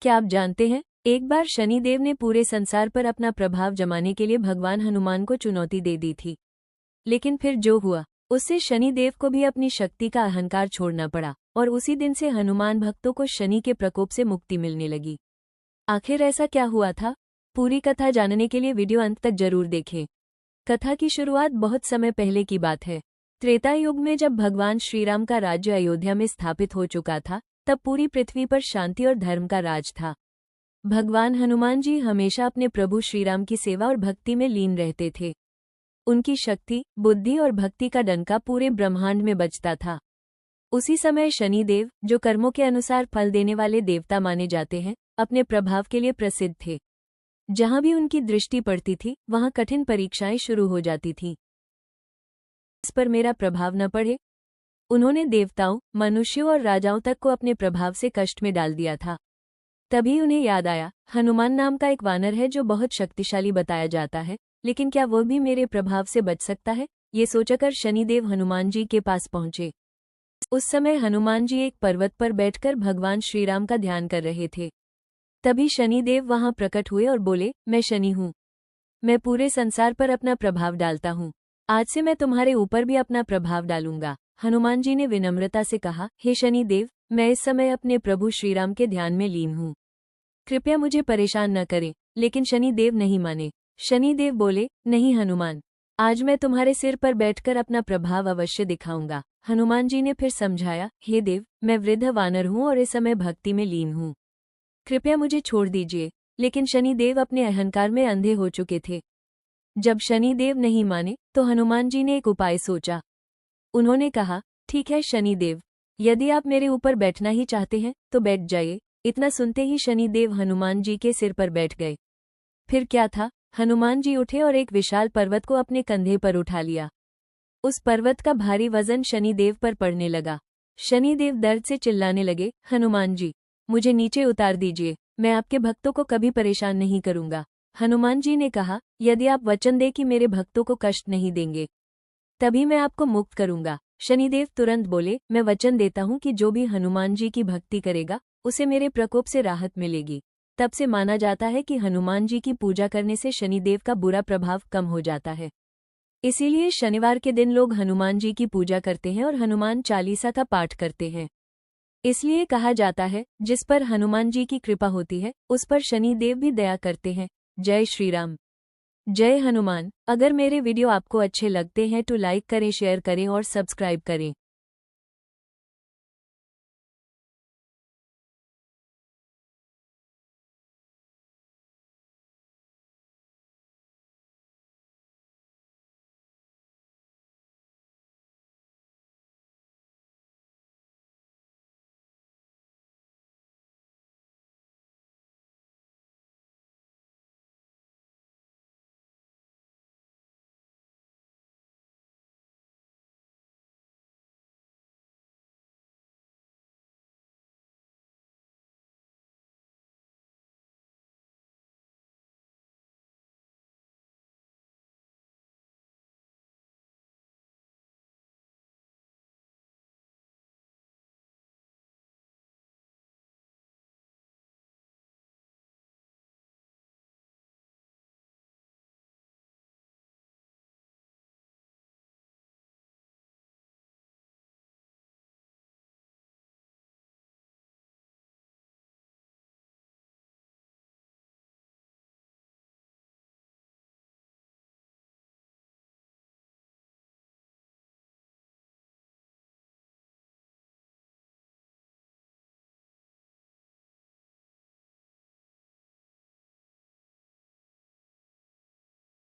क्या आप जानते हैं, एक बार शनिदेव ने पूरे संसार पर अपना प्रभाव जमाने के लिए भगवान हनुमान को चुनौती दे दी थी। लेकिन फिर जो हुआ, उससे शनिदेव को भी अपनी शक्ति का अहंकार छोड़ना पड़ा और उसी दिन से हनुमान भक्तों को शनि के प्रकोप से मुक्ति मिलने लगी। आखिर ऐसा क्या हुआ था? पूरी कथा जानने के लिए वीडियो अंत तक जरूर देखें। कथा की शुरुआत बहुत समय पहले की बात है। त्रेता युग में जब भगवान श्रीराम का राज्य अयोध्या में स्थापित हो चुका था, तब पूरी पृथ्वी पर शांति और धर्म का राज था। भगवान हनुमान जी हमेशा अपने प्रभु श्रीराम की सेवा और भक्ति में लीन रहते थे। उनकी शक्ति, बुद्धि और भक्ति का डंका पूरे ब्रह्मांड में बजता था। उसी समय शनिदेव, जो कर्मों के अनुसार फल देने वाले देवता माने जाते हैं, अपने प्रभाव के लिए प्रसिद्ध थे। जहां भी उनकी दृष्टि पड़ती थी, वहां कठिन परीक्षाएं शुरू हो जाती थीं। इस पर मेरा प्रभाव न पड़े, उन्होंने देवताओं, मनुष्यों और राजाओं तक को अपने प्रभाव से कष्ट में डाल दिया था। तभी उन्हें याद आया, हनुमान नाम का एक वानर है जो बहुत शक्तिशाली बताया जाता है, लेकिन क्या वो भी मेरे प्रभाव से बच सकता है? ये सोचकर शनिदेव हनुमान जी के पास पहुंचे। उस समय हनुमान जी एक पर्वत पर बैठकर भगवान श्रीराम का ध्यान कर रहे थे। तभी शनिदेव वहां प्रकट हुए और बोले, मैं शनि हूँ। मैं पूरे संसार पर अपना प्रभाव डालता हूँ। आज से मैं तुम्हारे ऊपर भी अपना प्रभाव डालूंगा। हनुमान जी ने विनम्रता से कहा, हे शनिदेव, मैं इस समय अपने प्रभु श्रीराम के ध्यान में लीन हूँ। कृपया मुझे परेशान न करें। लेकिन शनिदेव नहीं माने। शनिदेव बोले, नहीं हनुमान, आज मैं तुम्हारे सिर पर बैठकर अपना प्रभाव अवश्य दिखाऊंगा। हनुमान जी ने फिर समझाया, हे देव, मैं वृद्ध वानर हूँ और इस समय भक्ति में लीन हूँ। कृपया मुझे छोड़ दीजिए। लेकिन शनिदेव अपने अहंकार में अंधे हो चुके थे। जब शनिदेव नहीं माने, तो हनुमान जी ने एक उपाय सोचा। उन्होंने कहा, ठीक है शनिदेव, यदि आप मेरे ऊपर बैठना ही चाहते हैं तो बैठ जाइए। इतना सुनते ही शनिदेव हनुमान जी के सिर पर बैठ गए। फिर क्या था, हनुमान जी उठे और एक विशाल पर्वत को अपने कंधे पर उठा लिया। उस पर्वत का भारी वजन शनिदेव पर पड़ने लगा। शनिदेव दर्द से चिल्लाने लगे, हनुमान जी, मुझे नीचे उतार दीजिए। मैं आपके भक्तों को कभी परेशान नहीं करूंगा। हनुमान जी ने कहा, यदि आप वचन दें कि मेरे भक्तों को कष्ट नहीं देंगे, तभी मैं आपको मुक्त करूंगा। शनिदेव तुरंत बोले, मैं वचन देता हूं कि जो भी हनुमान जी की भक्ति करेगा, उसे मेरे प्रकोप से राहत मिलेगी। तब से माना जाता है कि हनुमान जी की पूजा करने से शनिदेव का बुरा प्रभाव कम हो जाता है। इसीलिए शनिवार के दिन लोग हनुमान जी की पूजा करते हैं और हनुमान चालीसा का पाठ करते हैं। इसलिए कहा जाता है, जिस पर हनुमान जी की कृपा होती है, उस पर शनिदेव भी दया करते हैं। जय श्री राम। जय हनुमान। अगर मेरे वीडियो आपको अच्छे लगते हैं तो लाइक करें, शेयर करें और सब्सक्राइब करें।